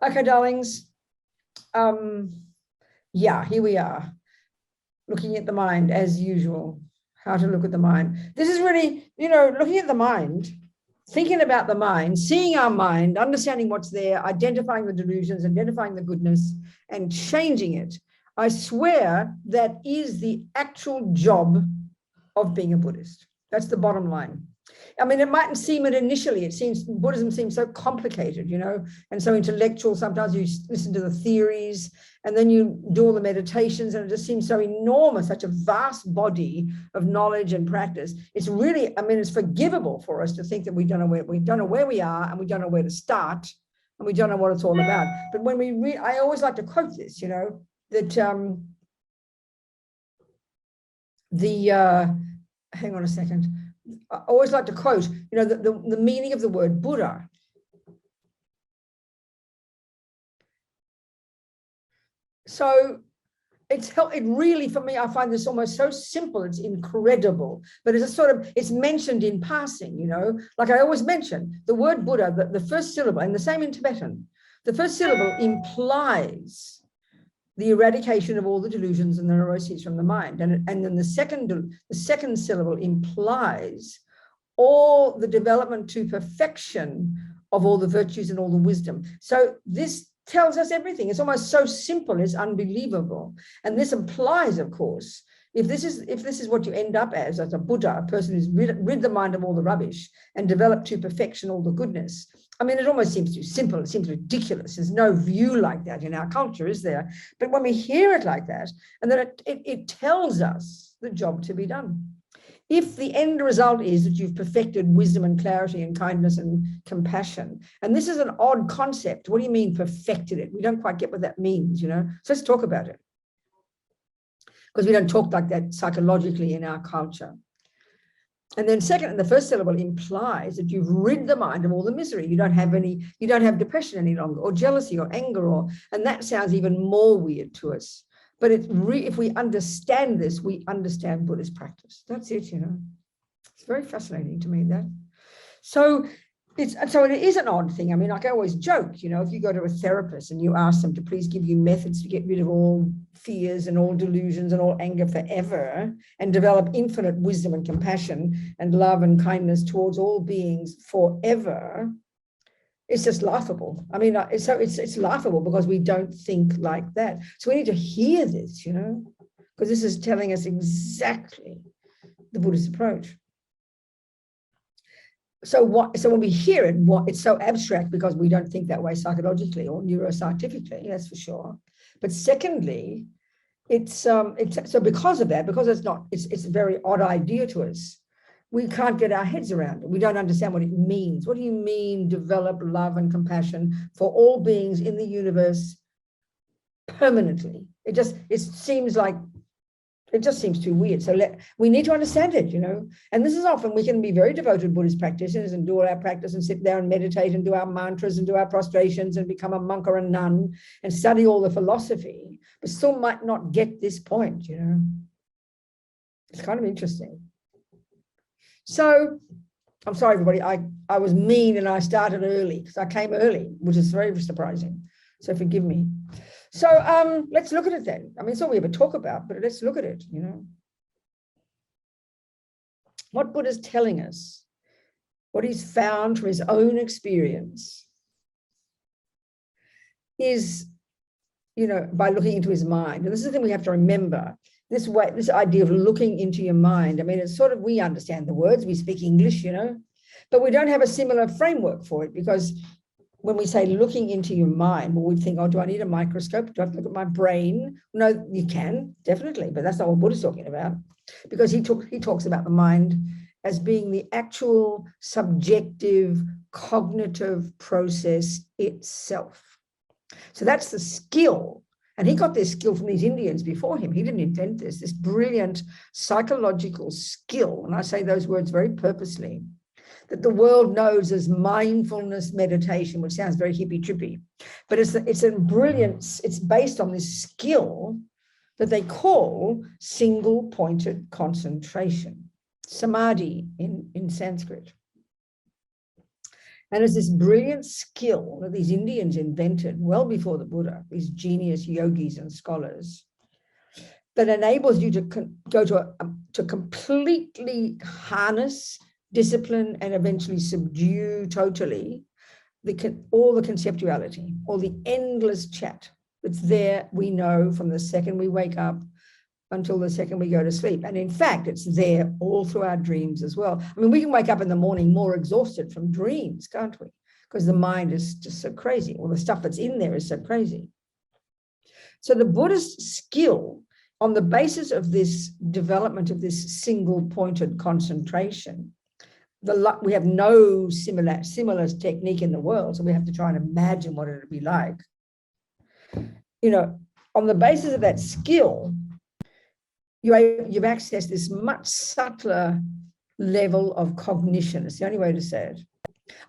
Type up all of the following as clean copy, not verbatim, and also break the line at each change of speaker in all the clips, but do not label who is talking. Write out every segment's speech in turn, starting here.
Okay, darlings. Yeah, here we are, looking at the mind as usual. How to look at the mind. This is really, looking at the mind, thinking about the mind, seeing our mind, understanding what's there, identifying the delusions, identifying the goodness, and changing it. I swear that is the actual job of being a Buddhist. That's the bottom line. I mean, it mightn't seem it initially. It seems Buddhism seems so complicated, and so intellectual. Sometimes you listen to the theories and then you do all the meditations and it just seems so enormous, such a vast body of knowledge and practice. It's really, it's forgivable for us to think that we don't know where we are and we don't know where to start and we don't know what it's all about. But when we read, I always like to quote this, that hang on a second. I always like to quote, the meaning of the word Buddha. So it really, for me, I find this almost so simple, it's incredible, but it's mentioned in passing, like I always mention the word Buddha, the first syllable, and the same in Tibetan, the first syllable implies the eradication of all the delusions and the neuroses from the mind. And then the second syllable implies all the development to perfection of all the virtues and all the wisdom. So this tells us everything. It's almost so simple, it's unbelievable. And this implies, of course, if this is what you end up as a Buddha, a person who's rid the mind of all the rubbish and developed to perfection all the goodness. It almost seems too simple. It seems ridiculous. There's no view like that in our culture, is there? But when we hear it like that, and then it tells us the job to be done. If the end result is that you've perfected wisdom and clarity and kindness and compassion, and this is an odd concept. What do you mean perfected it? We don't quite get what that means, So let's talk about it. Because we don't talk like that psychologically in our culture. And then second, the first syllable implies that you've rid the mind of all the misery. You don't have depression any longer, or jealousy or anger, and that sounds even more weird to us. But if we understand this, we understand Buddhist practice. That's it, It's very fascinating to me, that. So it is an odd thing. Like I always joke, if you go to a therapist and you ask them to please give you methods to get rid of all fears and all delusions and all anger forever and develop infinite wisdom and compassion and love and kindness towards all beings forever, it's just laughable. It's laughable because we don't think like that. So we need to hear this, because this is telling us exactly the Buddhist approach. So when we hear it, it's so abstract because we don't think that way psychologically or neuroscientifically, that's for sure. But secondly, it's so because of that, because it's a very odd idea to us, we can't get our heads around it. We don't understand what it means. What do you mean develop love and compassion for all beings in the universe permanently? It just seems too weird. So we need to understand it, And this is often, we can be very devoted Buddhist practitioners and do all our practice and sit there and meditate and do our mantras and do our prostrations and become a monk or a nun and study all the philosophy, but still might not get this point, It's kind of interesting. So I'm sorry, everybody, I was mean and I started early because I came early, which is very surprising. So forgive me. So let's look at it then. It's all we ever talk about, but let's look at it, What Buddha's telling us, what he's found from his own experience is, by looking into his mind. And this is the thing we have to remember. This idea of looking into your mind. It's sort of, we understand the words, we speak English, but we don't have a similar framework for it, because when we say looking into your mind, well, we think, oh, do I need a microscope? Do I have to look at my brain? No, you can, definitely, but that's not what Buddha's talking about, because he talks about the mind as being the actual subjective cognitive process itself. So that's the skill. And he got this skill from these Indians before him. He didn't invent this brilliant psychological skill. And I say those words very purposely, that the world knows as mindfulness meditation, which sounds very hippy trippy, but it's a brilliant, it's based on this skill that they call single pointed concentration, Samadhi in Sanskrit. And it's this brilliant skill that these Indians invented well before the Buddha, these genius yogis and scholars, that enables you to go to completely harness, discipline, and eventually subdue totally all the conceptuality, all the endless chat that's there, we know, from the second we wake up until the second we go to sleep. And in fact, it's there all through our dreams as well. I mean, we can wake up in the morning more exhausted from dreams, can't we? Because the mind is just so crazy. All the stuff that's in there is so crazy. So the Buddhist skill, on the basis of this development of this single pointed concentration, we have no similar technique in the world, so we have to try and imagine what it would be like. You know, on the basis of that skill, you've accessed this much subtler level of cognition. It's the only way to say it.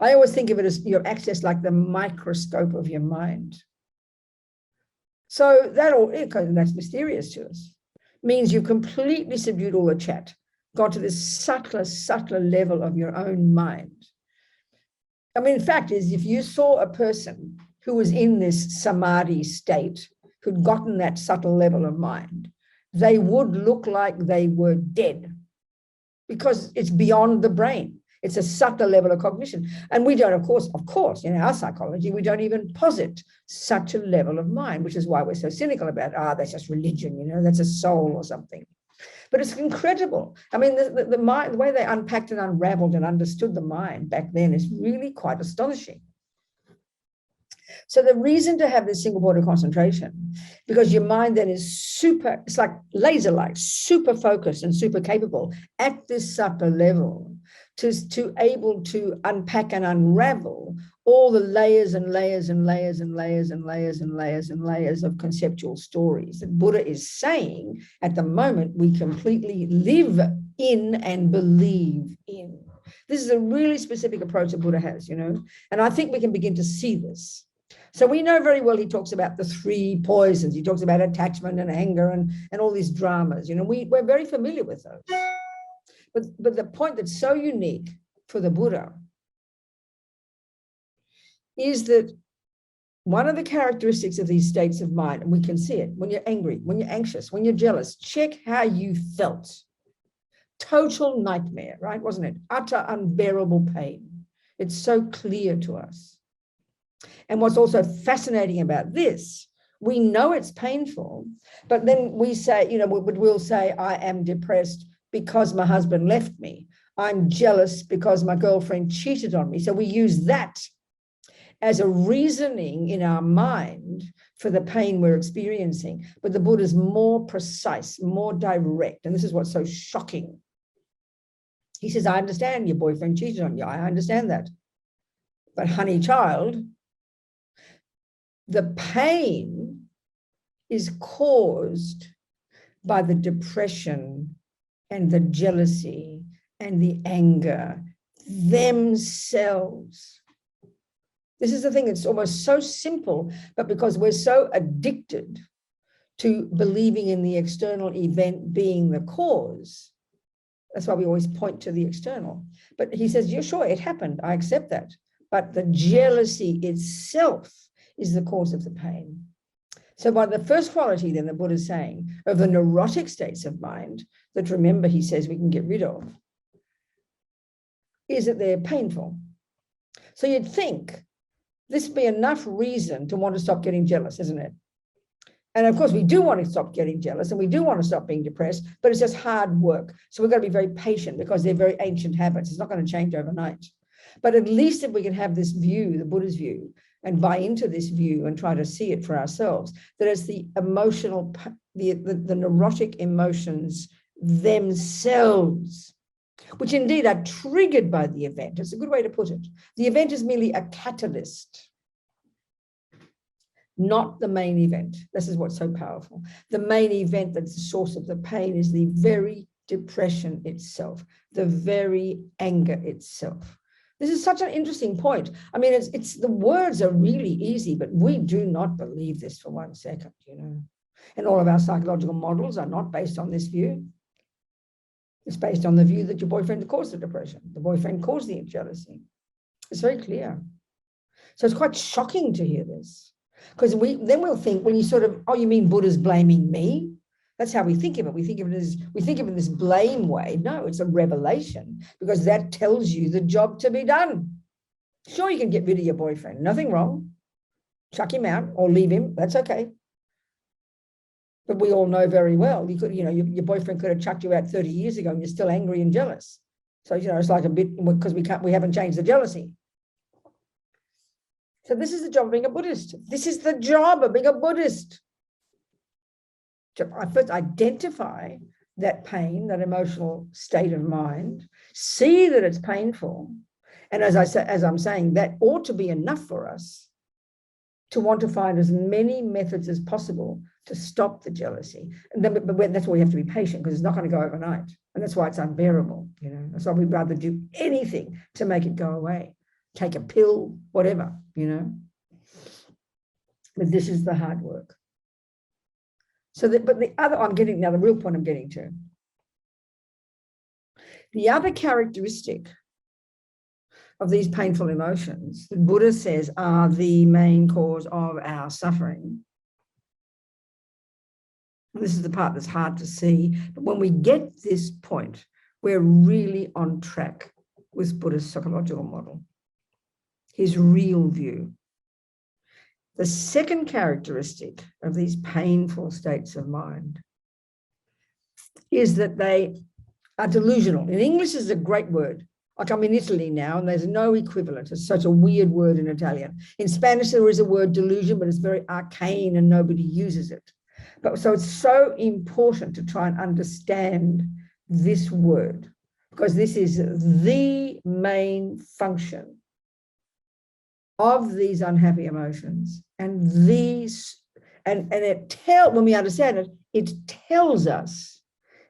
I always think of it as you've accessed like the microscope of your mind. So that's mysterious to us. Means you've completely subdued all the chat, got to this subtler level of your own mind. I mean, the fact is, if you saw a person who was in this samadhi state, who'd gotten that subtle level of mind, they would look like they were dead because it's beyond the brain. It's a subtle level of cognition. And we don't, of course, in our psychology, we don't even posit such a level of mind, which is why we're so cynical about, that's just religion, that's a soul or something. But it's incredible. I mean, the mind, the way they unpacked and unraveled and understood the mind back then is really quite astonishing. So the reason to have this single point of concentration, because your mind then is it's like laser-like, super focused and super capable at this subtle level to able to unpack and unravel all the layers and layers and layers and layers and layers and layers and layers of conceptual stories that Buddha is saying at the moment we completely live in and believe in. This is a really specific approach that Buddha has, and I think we can begin to see this. So we know very well he talks about the three poisons. He talks about attachment and anger and all these dramas. We're very familiar with those. But the point that's so unique for the Buddha is that one of the characteristics of these states of mind, and we can see it when you're angry, when you're anxious, when you're jealous, check how you felt. Total nightmare, right? Wasn't it? Utter unbearable pain. It's so clear to us. And what's also fascinating about this, we know it's painful, but then we say, we'll say, I am depressed because my husband left me. I'm jealous because my girlfriend cheated on me. So we use that as a reasoning in our mind for the pain we're experiencing. But the Buddha is more precise, more direct. And this is what's so shocking. He says, I understand your boyfriend cheated on you. I understand that. But honey child, the pain is caused by the depression and the jealousy and the anger themselves. This is the thing that's almost so simple, but because we're so addicted to believing in the external event being the cause, that's why we always point to the external. But he says, you're sure it happened. I accept that. But the jealousy itself is the cause of the pain. So by the first quality, then, the Buddha is saying, of the neurotic states of mind, that remember, he says we can get rid of, is that they're painful. So you'd think this would be enough reason to want to stop getting jealous, isn't it? And of course, we do want to stop getting jealous and we do want to stop being depressed, but it's just hard work. So we've got to be very patient because they're very ancient habits. It's not going to change overnight. But at least if we can have this view, the Buddha's view, and buy into this view and try to see it for ourselves, that it's the emotional, the neurotic emotions themselves, which indeed are triggered by the event. It's a good way to put it. The event is merely a catalyst, not the main event. This is what's so powerful. The main event that's the source of the pain is the very depression itself, the very anger itself. This is such an interesting point. I mean, it's the words are really easy, but we do not believe this for 1 second, And all of our psychological models are not based on this view. It's based on the view that your boyfriend caused the depression. The boyfriend caused the jealousy. It's very clear. So it's quite shocking to hear this, because we'll think, well, you sort of, oh, you mean Buddha's blaming me? That's how we think of it. We think of it in this blame way. No, it's a revelation, because that tells you the job to be done. Sure, you can get rid of your boyfriend. Nothing wrong. Chuck him out or leave him. That's okay. But we all know very well, you could, your boyfriend could have chucked you out 30 years ago and you're still angry and jealous. So, it's like a bit, because we haven't changed the jealousy. So this is the job of being a Buddhist. This is the job of being a Buddhist. I first identify that pain, that emotional state of mind, see that it's painful. And as I'm saying, that ought to be enough for us to want to find as many methods as possible to stop the jealousy. And then, but that's why we have to be patient, because it's not going to go overnight. And that's why it's unbearable. That's why we'd rather do anything to make it go away. Take a pill, whatever, But this is the hard work. But the real point I'm getting to. The other characteristic of these painful emotions that Buddha says are the main cause of our suffering. And this is the part that's hard to see, but when we get this point, we're really on track with Buddha's psychological model, his real view. The second characteristic of these painful states of mind is that they are delusional. In English, is a great word. Like, I'm in Italy now, and there's no equivalent. It's such a weird word in Italian. In Spanish, there is a word delusion, but it's very arcane and nobody uses it. So it's so important to try and understand this word, because this is the main function of these unhappy emotions. And when we understand it, it tells us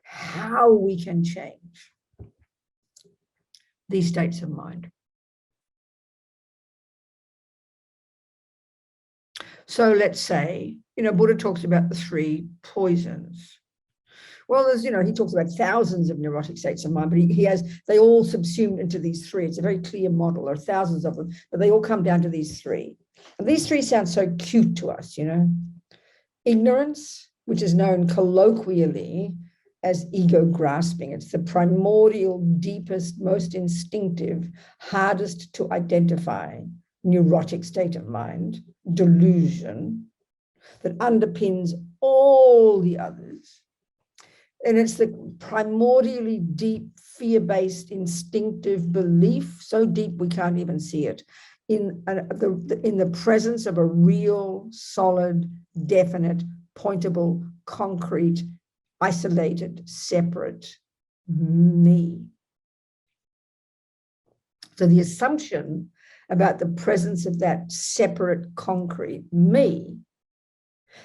how we can change these states of mind. So let's say, Buddha talks about the 3 poisons. Well, he talks about thousands of neurotic states of mind, but they all subsumed into these 3. It's a very clear model. There are thousands of them, but they all come down to these 3. And these 3 sound so cute to us, Ignorance, which is known colloquially as ego grasping. It's the primordial, deepest, most instinctive, hardest to identify neurotic state of mind, delusion, that underpins all the others. And it's the primordially deep, fear-based, instinctive belief, so deep we can't even see it, in the presence of a real, solid, definite, pointable, concrete, isolated, separate me. So the assumption about the presence of that separate, concrete me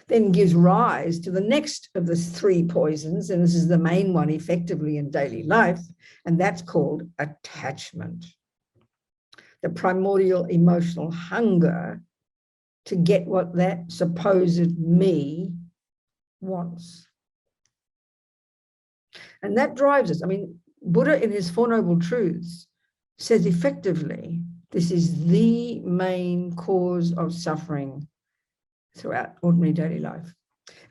then gives rise to the next of the 3 poisons, and this is the main one effectively in daily life, and that's called attachment. The primordial emotional hunger to get what that supposed me wants. And that drives us. Buddha in his Four Noble Truths says effectively, this is the main cause of suffering throughout ordinary daily life.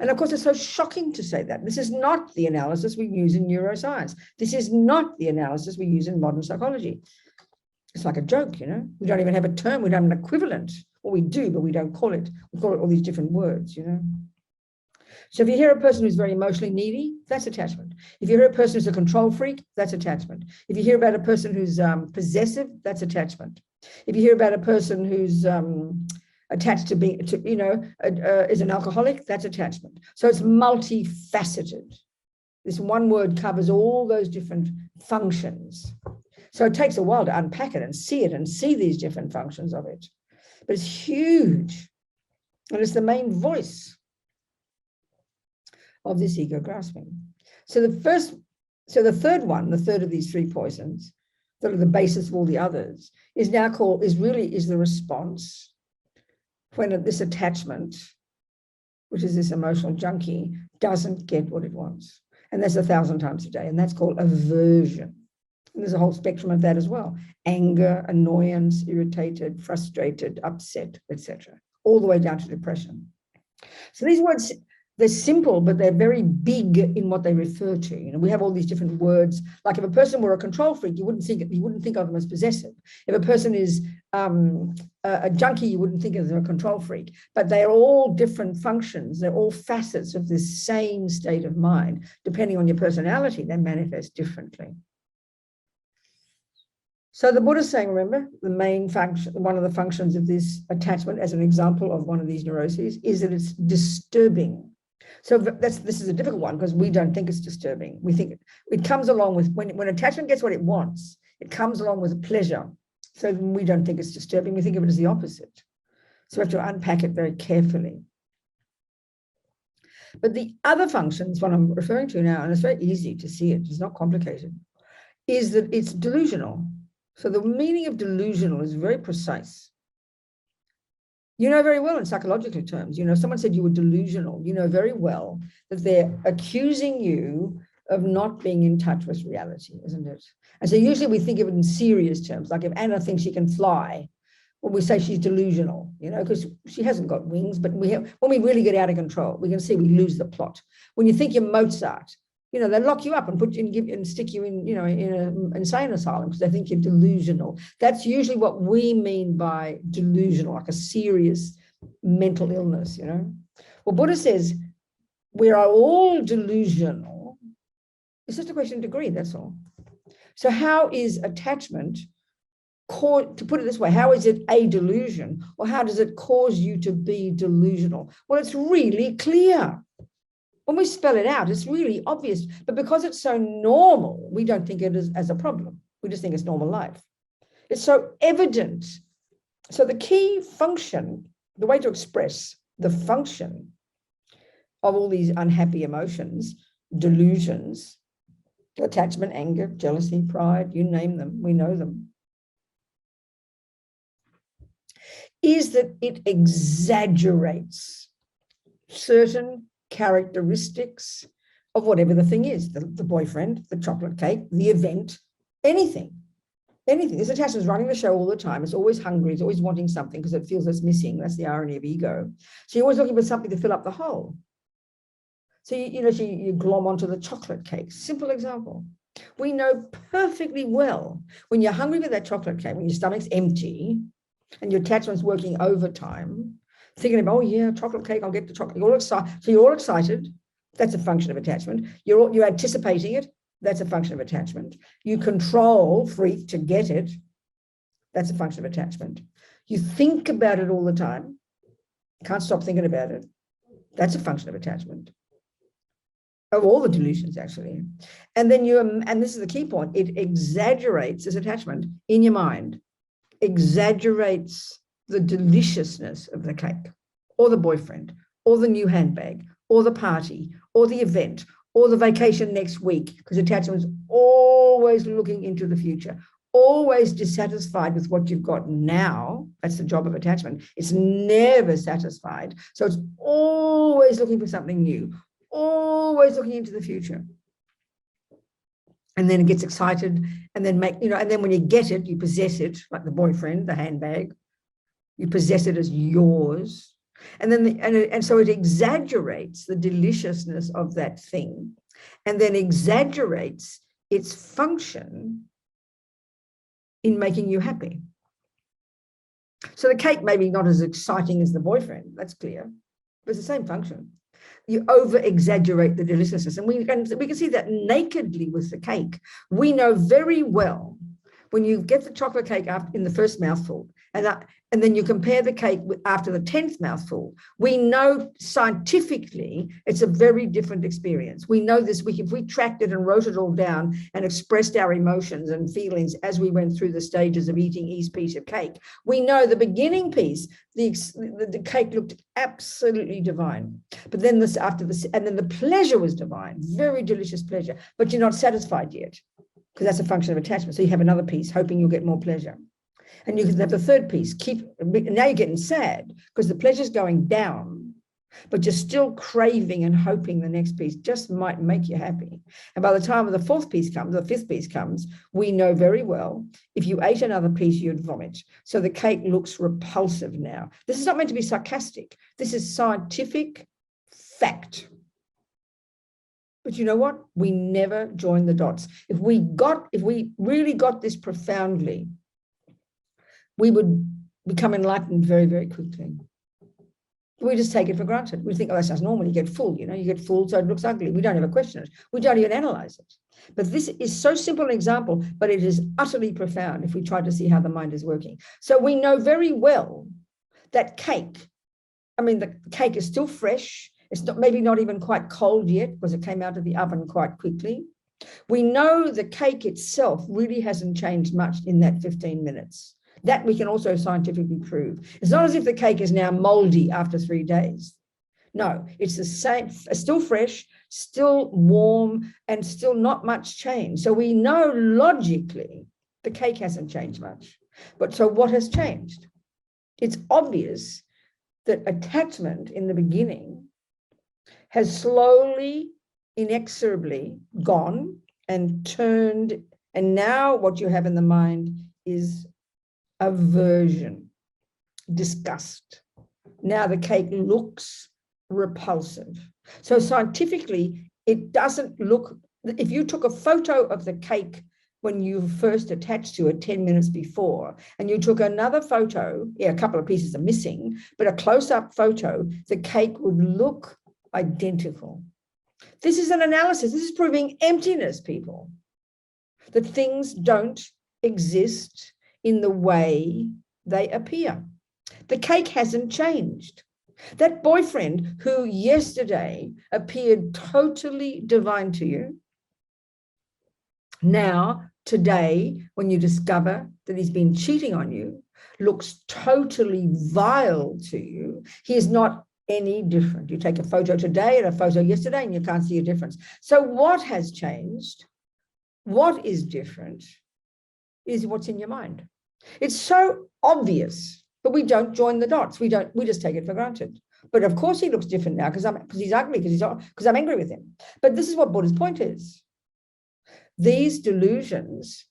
And of course, it's so shocking to say that. This is not the analysis we use in neuroscience. This is not the analysis we use in modern psychology. It's like a joke, We don't even have a term. We don't have an equivalent. Well, we do, but we don't call it. We call it all these different words, So if you hear a person who's very emotionally needy, that's attachment. If you hear a person who's a control freak, that's attachment. If you hear about a person who's possessive, that's attachment. If you hear about a person who's attached to being, is an alcoholic, that's attachment. So it's multifaceted. This one word covers all those different functions. So it takes a while to unpack it and see these different functions of it. But it's huge. And it's the main voice of this ego grasping. So the third one, the third of these 3 poisons, that are the basis of all the others, is the response when this attachment, which is this emotional junkie, doesn't get what it wants. And that's 1,000 times a day, and that's called aversion. And there's a whole spectrum of that as well. Anger, annoyance, irritated, frustrated, upset, etc. All the way down to depression. So these words, they're simple, but they're very big in what they refer to. You know, we have all these different words. Like if a person were a control freak, you wouldn't think of them as possessive. If a person is a junkie, you wouldn't think of them as a control freak. But they are all different functions. They're all facets of this same state of mind. Depending on your personality, they manifest differently. So the Buddha is saying, remember, the main function, one of the functions of this attachment, as an example of one of these neuroses, is that it's disturbing. So this is a difficult one because we don't think it's disturbing. We think it comes along with, when attachment gets what it wants, it comes along with pleasure. So we don't think it's disturbing. We think of it as the opposite. So we have to unpack it very carefully. But the other functions, what I'm referring to now, and it's very easy to see it, it's not complicated, is that it's delusional. So the meaning of delusional is very precise. You know very well in psychological terms, you know, someone said you were delusional. You know very well that they're accusing you of not being in touch with reality, isn't it? And so usually we think of it in serious terms, like if Anna thinks she can fly, well, we say she's delusional, you know, because she hasn't got wings, but when we really get out of control, we can see we lose the plot. When you think you're Mozart, you know, they lock you up and put you and stick you in, you know, in an insane asylum because they think you're delusional. That's usually what we mean by delusional, like a serious mental illness, you know. Well, Buddha says we are all delusional. It's just a question of degree, that's all. So how is attachment, to put it this way, how is it a delusion, or how does it cause you to be delusional? Well, it's really clear. When we spell it out, it's really obvious, but because it's so normal, we don't think it is as a problem. We just think it's normal life. It's so evident. So the key function, the way to express the function of all these unhappy emotions, delusions, attachment, anger, jealousy, pride, you name them, we know them, is that it exaggerates certain characteristics of whatever the thing is, the boyfriend, the chocolate cake, the event, anything. This attachment is running the show all the time. It's always hungry. It's always wanting something because it feels it's missing. That's the irony of ego. So you're always looking for something to fill up the hole. So, you glom onto the chocolate cake. Simple example. We know perfectly well when you're hungry for that chocolate cake, when your stomach's empty and your attachment's working overtime, thinking about, oh yeah, chocolate cake, I'll get the chocolate. You're all excited. So you're all excited. That's a function of attachment. You're anticipating it. That's a function of attachment. You control freak to get it. That's a function of attachment. You think about it all the time. Can't stop thinking about it. That's a function of attachment. Of all the delusions, actually. And then and this is the key point, it exaggerates this attachment in your mind, exaggerates the deliciousness of the cake, or the boyfriend, or the new handbag, or the party, or the event, or the vacation next week, because attachment is always looking into the future, always dissatisfied with what you've got now. That's the job of attachment. It's never satisfied. So it's always looking for something new, always looking into the future. And then it gets excited, and then and then when you get it, you possess it, like the boyfriend, the handbag. You possess it as yours. And then and so it exaggerates the deliciousness of that thing, and then exaggerates its function in making you happy. So the cake may be not as exciting as the boyfriend, that's clear, but it's the same function. You over-exaggerate the deliciousness. And we can see that nakedly with the cake. We know very well when you get the chocolate cake in the first mouthful, and then you compare the cake after the 10th mouthful, we know scientifically it's a very different experience. We know this. If we tracked it and wrote it all down and expressed our emotions and feelings as we went through the stages of eating each piece of cake, we know the beginning piece, the cake looked absolutely divine. But then and then the pleasure was divine, very delicious pleasure, but you're not satisfied yet, because that's a function of attachment. So you have another piece, hoping you'll get more pleasure. And you can have the third piece. Now you're getting sad because the pleasure's going down. but you're still craving and hoping the next piece just might make you happy. And by the time the fourth piece comes, the fifth piece comes, we know very well, if you ate another piece, you'd vomit. So the cake looks repulsive now. This is not meant to be sarcastic. This is scientific fact. But you know what? We never join the dots. If we really got this profoundly, we would become enlightened very, very quickly. We just take it for granted. We think, oh, that sounds normal. You get full, you get full, so it looks ugly. We don't ever question it. We don't even analyze it. But this is so simple an example, but it is utterly profound if we try to see how the mind is working. So we know very well that cake, the cake is still fresh. It's maybe not even quite cold yet because it came out of the oven quite quickly. We know the cake itself really hasn't changed much in that 15 minutes. That we can also scientifically prove. It's not as if the cake is now moldy after 3 days. No, it's the same, still fresh, still warm, and still not much change. So we know logically the cake hasn't changed much. But so what has changed? It's obvious that attachment in the beginning has slowly, inexorably gone and turned. And now what you have in the mind is aversion, disgust. Now the cake looks repulsive. So scientifically, it doesn't look, if you took a photo of the cake when you first attached to it 10 minutes before, and you took another photo, a couple of pieces are missing, but a close-up photo, the cake would look identical. This is an analysis. This is proving emptiness, people, that things don't exist in the way they appear. The cake hasn't changed. That boyfriend who yesterday appeared totally divine to you, now, today, when you discover that he's been cheating on you, looks totally vile to you. He is not any different. You take a photo today and a photo yesterday and you can't see a difference. So what has changed? What is different is what's in your mind. It's so obvious, but we don't join the dots. We just take it for granted. But of course he looks different now because he's ugly, because I'm angry with him. But this is what Buddha's point is. These delusions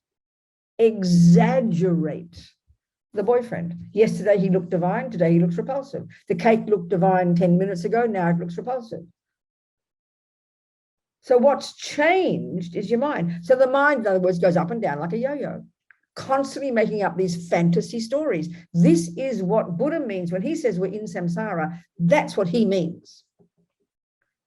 exaggerate the boyfriend. Yesterday he looked divine, today he looks repulsive. The cake looked divine 10 minutes ago, now it looks repulsive. So what's changed is your mind. So the mind, in other words, goes up and down like a yo-yo, constantly making up these fantasy stories. This is what Buddha means when he says we're in samsara. That's what he means.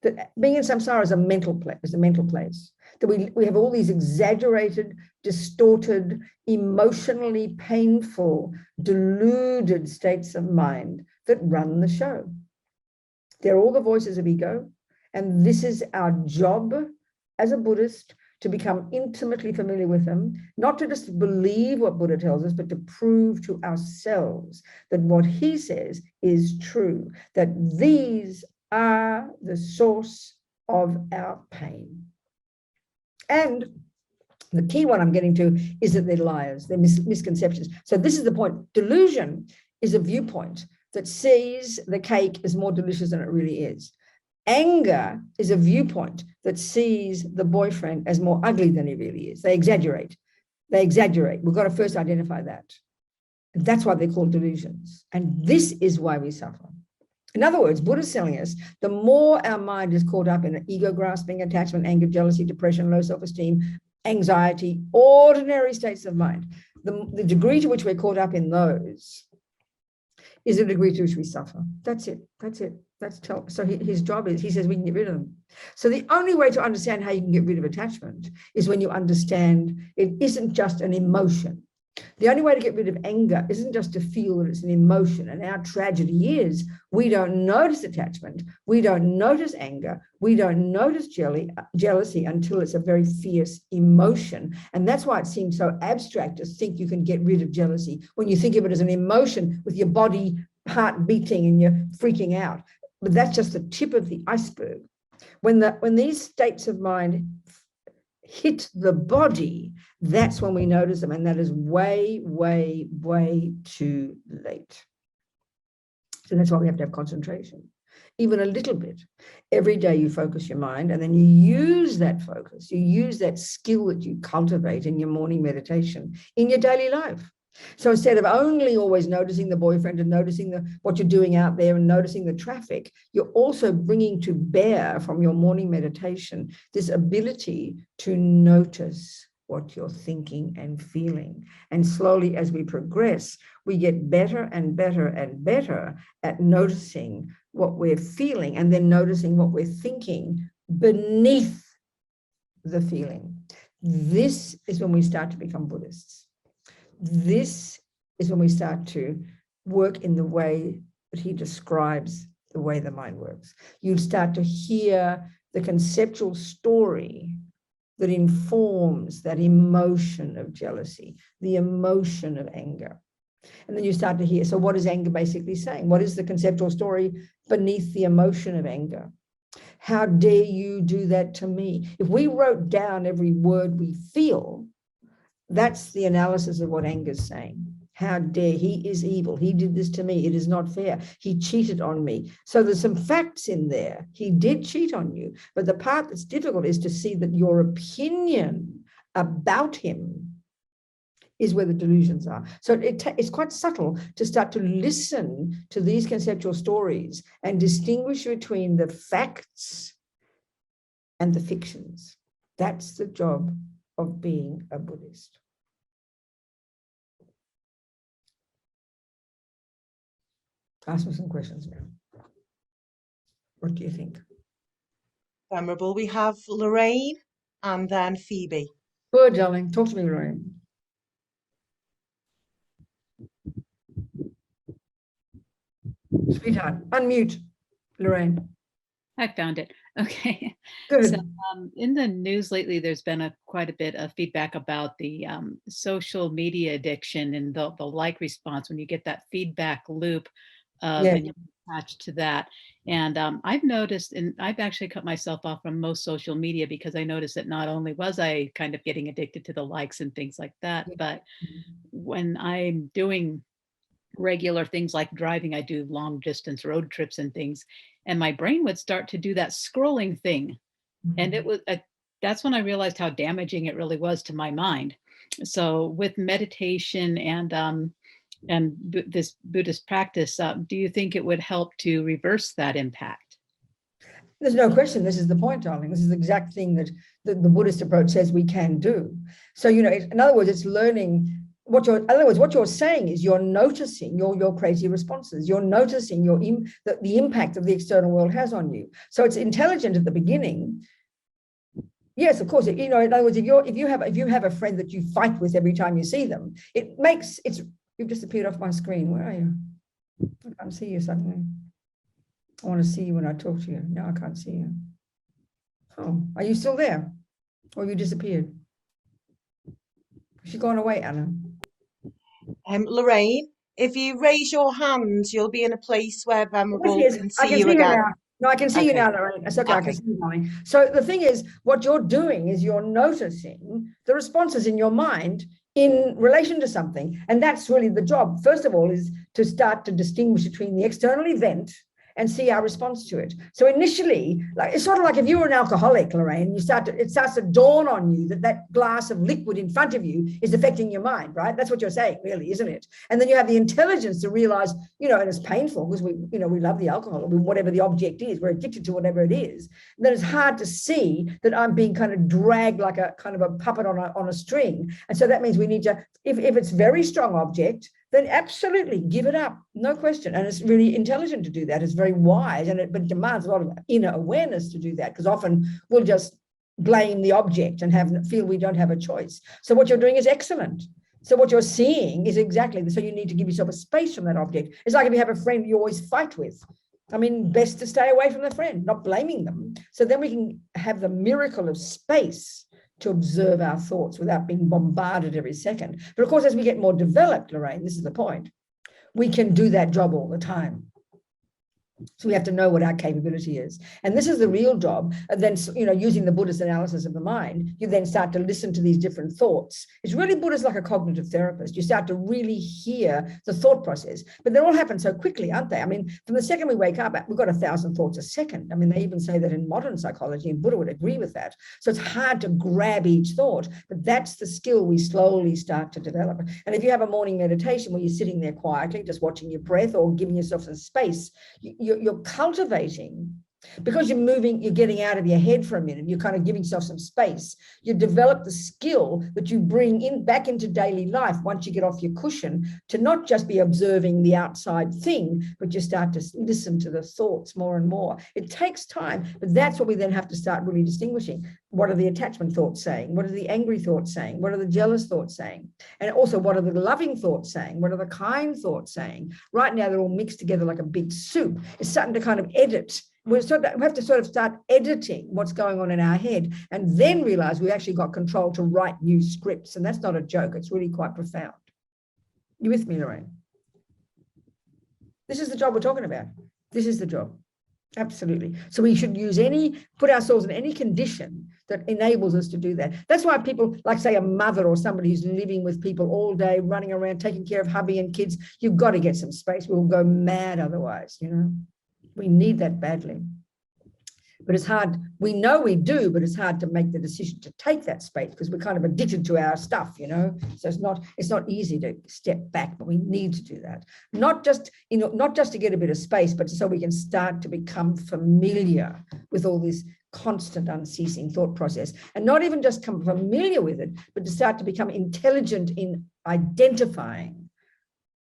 That being in samsara is a mental place. That we have all these exaggerated, distorted, emotionally painful, deluded states of mind that run the show. They're all the voices of ego. And this is our job as a Buddhist, to become intimately familiar with them, not to just believe what Buddha tells us, but to prove to ourselves that what he says is true, that these are the source of our pain. And the key one I'm getting to is that they're liars, they're misconceptions. So this is the point. Delusion is a viewpoint that sees the cake as more delicious than it really is. Anger is a viewpoint that sees the boyfriend as more ugly than he really is. They exaggerate. We've got to first identify that. And that's why they're called delusions. And this is why we suffer. In other words, Buddha's telling us the more our mind is caught up in ego grasping, attachment, anger, jealousy, depression, low self-esteem, anxiety, ordinary states of mind, the degree to which we're caught up in those is the degree to which we suffer. That's it. So his job is, he says we can get rid of them. So the only way to understand how you can get rid of attachment is when you understand it isn't just an emotion. The only way to get rid of anger isn't just to feel that it's an emotion. And our tragedy is we don't notice attachment. We don't notice anger. We don't notice jealousy until it's a very fierce emotion. And that's why it seems so abstract to think you can get rid of jealousy when you think of it as an emotion with your body heart beating and you're freaking out. But that's just the tip of the iceberg. When these states of mind hit the body, that's when we notice them, and that is way, way, way too late. So that's why we have to have concentration. even a little bit. Every day you focus your mind, and then you use that focus, you use that skill that you cultivate in your morning meditation in your daily life. So instead of only always noticing the boyfriend and noticing what you're doing out there and noticing the traffic, you're also bringing to bear from your morning meditation this ability to notice what you're thinking and feeling. And slowly, as we progress, we get better and better and better at noticing what we're feeling and then noticing what we're thinking beneath the feeling. This is when we start to become Buddhists. This is when we start to work in the way that he describes the way the mind works. You start to hear the conceptual story that informs that emotion of jealousy, the emotion of anger. And then you start to hear, so what is anger basically saying? What is the conceptual story beneath the emotion of anger? How dare you do that to me? If we wrote down every word we feel, that's the analysis of what anger is saying. How dare, he is evil. He did this to me. It is not fair. He cheated on me. So there's some facts in there. He did cheat on you. But the part that's difficult is to see that your opinion about him is where the delusions are. So it's quite subtle to start to listen to these conceptual stories and distinguish between the facts and the fictions. That's the job of being a Buddhist. Ask me some questions now. What do you think?
Venerable, we have Lorraine and then Phoebe.
Good, darling. Talk to me, Lorraine. Sweetheart, unmute, Lorraine.
I found it. Okay.
Good.
So in the news lately, there's been quite a bit of feedback about the social media addiction and the like response when you get that feedback loop and you're attached to that. And I've noticed, and I've actually cut myself off from most social media because I noticed that not only was I kind of getting addicted to the likes and things like that, but when I'm doing regular things like driving, I do long distance road trips and things, and my brain would start to do that scrolling thing. And it was that's when I realized how damaging it really was to my mind. So with meditation and this Buddhist practice, do you think it would help to reverse that impact?
There's no question. This is the point, darling. This is the exact thing that the Buddhist approach says we can do. So, in other words, it's learning what you're saying is you're noticing your crazy responses. You're noticing the impact that the external world has on you. So it's intelligent at the beginning. Yes, of course. In other words, if you have a friend that you fight with every time you see them, you've just appeared off my screen. Where are you? I can't see you suddenly. I want to see you when I talk to you. No, I can't see you. Oh, are you still there? Or have you disappeared? Has she gone away, Anna?
Lorraine, if you raise your hand, you'll be in a place where Venerable can see you again.
Now. No, I can see you now, Lorraine. It's okay. I can see you, darling. So the thing is, what you're doing is you're noticing the responses in your mind in relation to something. And that's really the job. First of all, is to start to distinguish between the external event and see our response to it. So initially, it's sort of like if you were an alcoholic, Lorraine, it starts to dawn on you that glass of liquid in front of you is affecting your mind, right? That's what you're saying, really, isn't it? And then you have the intelligence to realize, and it's painful because we love the alcohol, whatever the object is, we're addicted to whatever it is. And then it's hard to see that I'm being kind of dragged like a kind of a puppet on a string. And so that means we need to, if it's very strong object, then absolutely give it up, no question. And it's really intelligent to do that. It's very wise, but it demands a lot of inner awareness to do that, because often we'll just blame the object and feel we don't have a choice. So what you're doing is excellent. So what you're seeing is exactly, so you need to give yourself a space from that object. It's like if you have a friend you always fight with. Best to stay away from the friend, not blaming them. So then we can have the miracle of space to observe our thoughts without being bombarded every second. But of course, as we get more developed, Lorraine, this is the point, we can do that job all the time. So we have to know what our capability is. And this is the real job. And then, using the Buddhist analysis of the mind, you then start to listen to these different thoughts. It's really Buddha's like a cognitive therapist. You start to really hear the thought process, but they all happen so quickly, aren't they? I mean, from the second we wake up, we've got 1,000 thoughts a second. I mean, they even say that in modern psychology, and Buddha would agree with that. So it's hard to grab each thought, but that's the skill we slowly start to develop. And if you have a morning meditation where you're sitting there quietly, just watching your breath or giving yourself some space, you're cultivating, because you're moving, you're getting out of your head for a minute, you're kind of giving yourself some space. You develop the skill that you bring back into daily life once you get off your cushion, to not just be observing the outside thing, but you start to listen to the thoughts more and more. It takes time, but that's what we then have to start really distinguishing. What are the attachment thoughts saying? What are the angry thoughts saying? What are the jealous thoughts saying? And also, what are the loving thoughts saying? What are the kind thoughts saying? Right now, they're all mixed together like a big soup. It's starting to kind of edit. We have to sort of start editing what's going on in our head, and then realize we actually got control to write new scripts. And that's not a joke. It's really quite profound. You with me, Lorraine? This is the job we're talking about. This is the job. Absolutely. So we should put ourselves in any condition that enables us to do that. That's why people, like say a mother or somebody who's living with people all day, running around, taking care of hubby and kids, you've got to get some space. We'll go mad otherwise, We need that badly. But it's hard. We know we do, but it's hard to make the decision to take that space because we're kind of addicted to our stuff, So it's not easy to step back, but we need to do that. Not just to get a bit of space, but so we can start to become familiar with all this constant, unceasing thought process, and not even just come familiar with it, but to start to become intelligent in identifying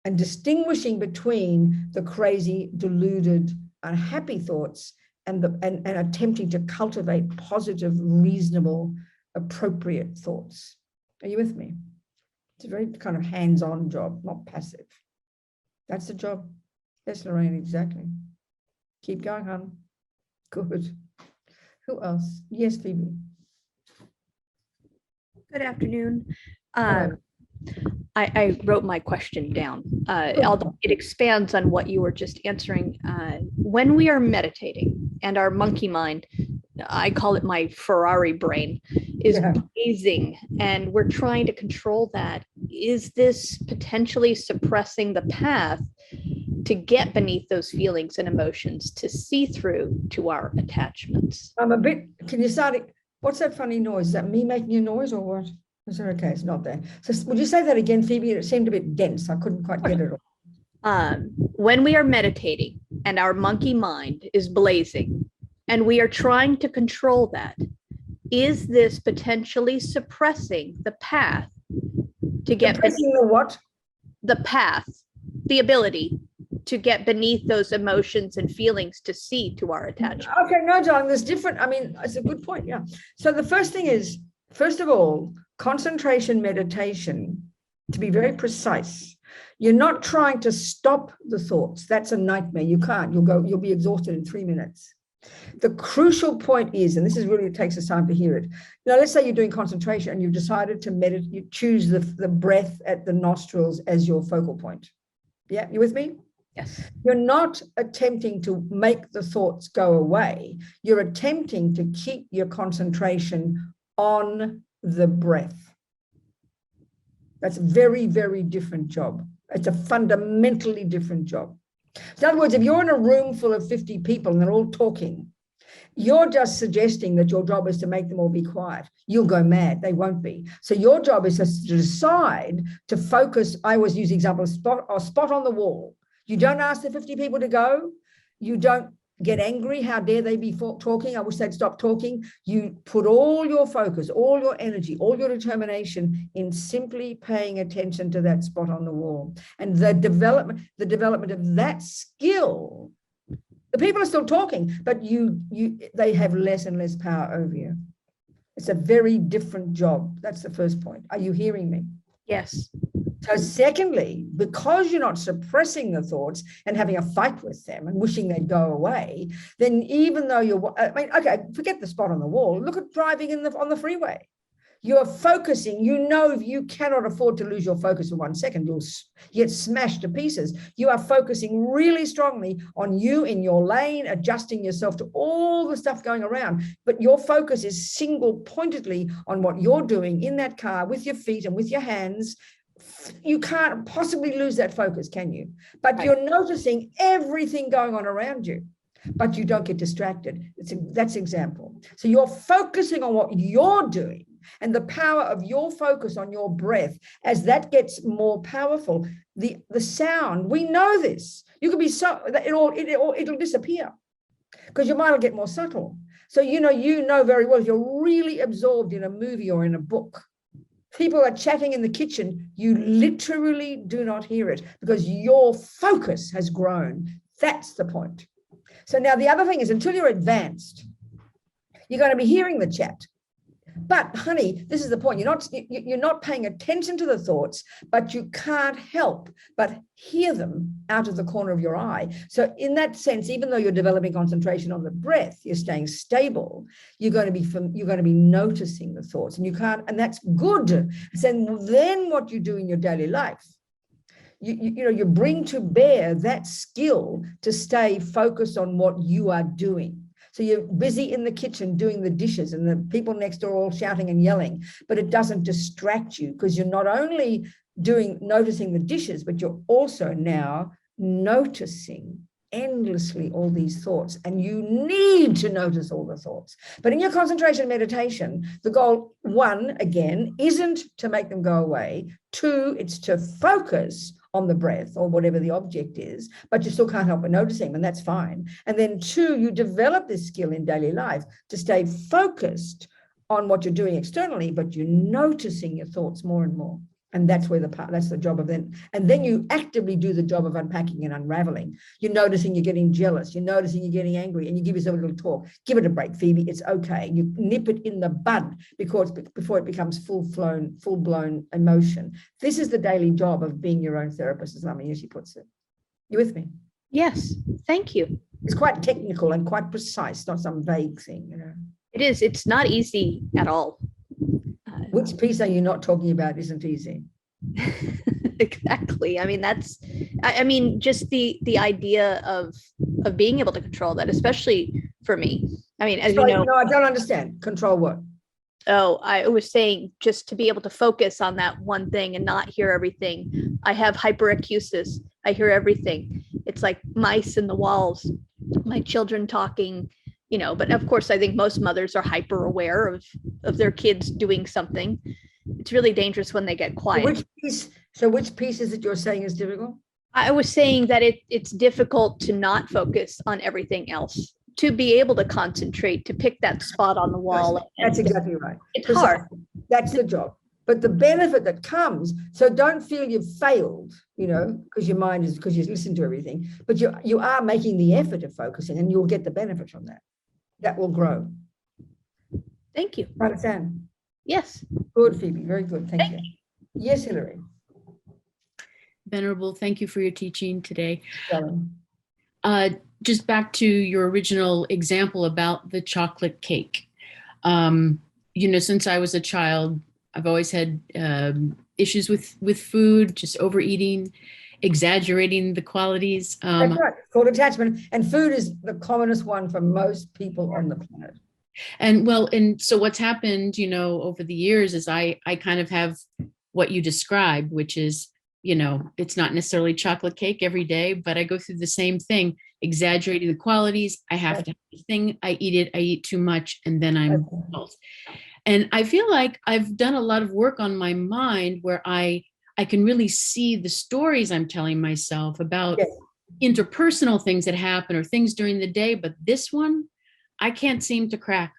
and distinguishing between the crazy, deluded, unhappy thoughts and attempting to cultivate positive, reasonable, appropriate thoughts. Are you with me? It's a very kind of hands-on job, not passive. That's the job. Yes, Lorraine, exactly. Keep going, hon. Good. Who else? Yes, Phoebe.
Good afternoon. I wrote my question down. Although it expands on what you were just answering. When we are meditating and our monkey mind, I call it my Ferrari brain, is blazing, and we're trying to control that. Is this potentially suppressing the path to get beneath those feelings and emotions, to see through to our attachments?
Can you start it? What's that funny noise? Is that me making a noise or what? Is that okay? It's not there. So would you say that again, Phoebe? It seemed a bit dense. I couldn't quite get it all.
When we are meditating and our monkey mind is blazing and we are trying to control that, is this potentially suppressing the path to get
suppressing the what?
The path, the ability to get beneath those emotions and feelings, to see to our attachment?
Okay, no, darling, there's different. I mean, it's a good point. Yeah. So the first thing is, first of all, concentration meditation, to be very precise. You're not trying to stop the thoughts. That's a nightmare. You can't. You'll be exhausted in 3 minutes. The crucial point is, and this is really, it takes us time to hear it. Now, let's say you're doing concentration and you've decided to meditate, you choose the breath at the nostrils as your focal point. Yeah, you with me?
Yes.
You're not attempting to make the thoughts go away. You're attempting to keep your concentration on the breath. That's a very, very different job. It's a fundamentally different job. In other words, if you're in a room full of 50 people and they're all talking, you're just suggesting that your job is to make them all be quiet. You'll go mad. They won't be. So your job is to decide to focus. I always use the example of spot on the wall. You don't ask the 50 people to go. You don't get angry. How dare they be talking? I wish they'd stop talking. You put all your focus, all your energy, all your determination in simply paying attention to that spot on the wall. And the development of that skill, the people are still talking, but they have less and less power over you. It's a very different job. That's the first point. Are you hearing me?
Yes.
So secondly, because you're not suppressing the thoughts and having a fight with them and wishing they'd go away, then even though okay, forget the spot on the wall, look at driving on the freeway. You're focusing. You know you cannot afford to lose your focus for 1 second. You'll get smashed to pieces. You are focusing really strongly on you in your lane, adjusting yourself to all the stuff going around. But your focus is single-pointedly on what you're doing in that car with your feet and with your hands. You can't possibly lose that focus, can you? But you're noticing everything going on around you, but you don't get distracted. That's example. So you're focusing on what you're doing, and the power of your focus on your breath, as that gets more powerful, the sound, we know this. You can be so, it'll disappear because your mind will get more subtle. So, you know very well, if you're really absorbed in a movie or in a book, people are chatting in the kitchen, you literally do not hear it because your focus has grown. That's the point. So now the other thing is, until you're advanced, you're going to be hearing the chat. But honey, this is the point. You're not paying attention to the thoughts, but you can't help but hear them out of the corner of your eye. So in that sense, even though you're developing concentration on the breath, you're staying stable. You're going to be noticing the thoughts, and that's good. So then what you do in your daily life, you bring to bear that skill to stay focused on what you are doing. So you're busy in the kitchen doing the dishes and the people next door all shouting and yelling, but it doesn't distract you because you're not only noticing the dishes, but you're also now noticing endlessly all these thoughts, and you need to notice all the thoughts. But in your concentration meditation, the goal, 1, again, isn't to make them go away. 2, it's to focus on the breath or whatever the object is, but you still can't help but noticing, and that's fine. And then 2, you develop this skill in daily life to stay focused on what you're doing externally, but you're noticing your thoughts more and more. And that's the job of then. And then you actively do the job of unpacking and unraveling. You're noticing you're getting jealous. You're noticing you're getting angry, and you give yourself a little talk. Give it a break, Phoebe. It's okay. You nip it in the bud before it becomes full-blown emotion. This is the daily job of being your own therapist, as Lama usually puts it. You with me?
Yes. Thank you.
It's quite technical and quite precise, not some vague thing,
It is. It's not easy at all.
Which piece are you not talking about isn't easy?
Exactly. I mean, just the idea of being able to control that, especially for me. I mean, as
Sorry, no, I don't understand. Control what?
Oh, I was saying just to be able to focus on that one thing and not hear everything. I have hyperacusis. I hear everything. It's like mice in the walls, my children talking, but of course, I think most mothers are hyper aware of their kids doing something. It's really dangerous when they get quiet.
Which piece is it you're saying is difficult?
I was saying that it's difficult to not focus on everything else, to be able to concentrate, to pick that spot on the wall.
That's exactly right.
It's hard.
That's the job. But the benefit that comes, so don't feel you've failed, because your mind is, because you listen to everything, but you are making the effort of focusing, and you'll get the benefit from that. That will grow.
Thank you.
Understand?
Yes.
Good, Phoebe. Very good. Thank you. Yes, Hilary.
Venerable, thank you for your teaching today.
Helen.
Just back to your original example about the chocolate cake. Since I was a child, I've always had issues with food, just overeating, exaggerating the qualities.
That's right. It's called attachment, and food is the commonest one for most people on the planet.
And so what's happened, over the years is I kind of have what you described, which is, it's not necessarily chocolate cake every day, but I go through the same thing, exaggerating the qualities. I have to have this thing. I eat too much, and then I'm repulsed. And I feel like I've done a lot of work on my mind where I can really see the stories I'm telling myself about interpersonal things that happen or things during the day. But this one, I can't seem to crack.